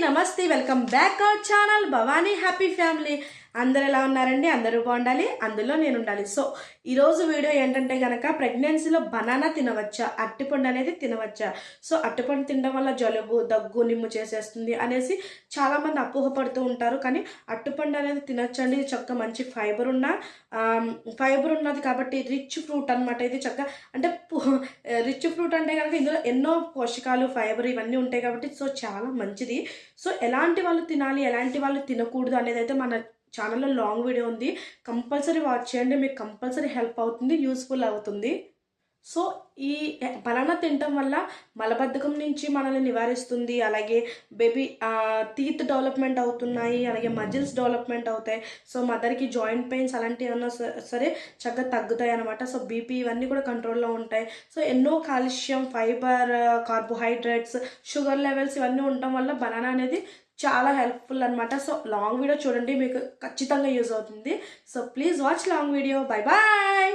నమస్తే welcome back our channel Bhavani happy family. అందరు ఎలా ఉన్నారండి? అందరూ బాగుండాలి, అందులో నేను ఉండాలి. సో ఈరోజు వీడియో ఏంటంటే కనుక ప్రెగ్నెన్సీలో బనానా తినవచ్చా, అరటిపండు అనేది తినవచ్చా, సో అరటిపండు తినడం వల్ల జలుబు దగ్గు నిమ్ము చేసేస్తుంది అనేసి చాలామంది అపోహపడుతూ ఉంటారు. కానీ అరటిపండు అనేది తినచ్చండి. ఇది చక్కగా మంచి ఫైబర్ ఉన్నది కాబట్టి రిచ్ ఫ్రూట్ అనమాట. ఇది చక్కగా అంటే రిచ్ ఫ్రూట్ అంటే కనుక ఇందులో ఎన్నో పోషకాలు ఫైబర్ ఇవన్నీ ఉంటాయి కాబట్టి సో చాలా మంచిది. సో ఎలాంటి వాళ్ళు తినాలి, ఎలాంటి వాళ్ళు తినకూడదు అనేది అయితే మన ఛానల్లో లాంగ్ వీడియో ఉంది, కంపల్సరీ వాచ్ చేయండి. మీకు కంపల్సరీ హెల్ప్ అవుతుంది, యూస్ఫుల్ అవుతుంది. సో ఈ బనానా తినటం వల్ల మలబద్ధకం నుంచి మనల్ని నివారిస్తుంది. అలాగే బేబీ టీత్ డెవలప్మెంట్ అవుతున్నాయి, అలాగే మజిల్స్ డెవలప్మెంట్ అవుతాయి. సో మదర్కి జాయింట్ పెయిన్స్ అలాంటివి ఏమన్నా సరే చక్కగా తగ్గుతాయి అనమాట. సో బీపీ ఇవన్నీ కూడా కంట్రోల్లో ఉంటాయి. సో ఎన్నో calcium, fibre, carbohydrates, sugar levels ఇవన్నీ ఉండటం వల్ల బనానా అనేది చాలా హెల్ప్ఫుల్ అనమాట. సో లాంగ్ వీడియో చూడండి, మీకు ఖచ్చితంగా యూజ్ అవుతుంది. So please watch long video. Bye bye.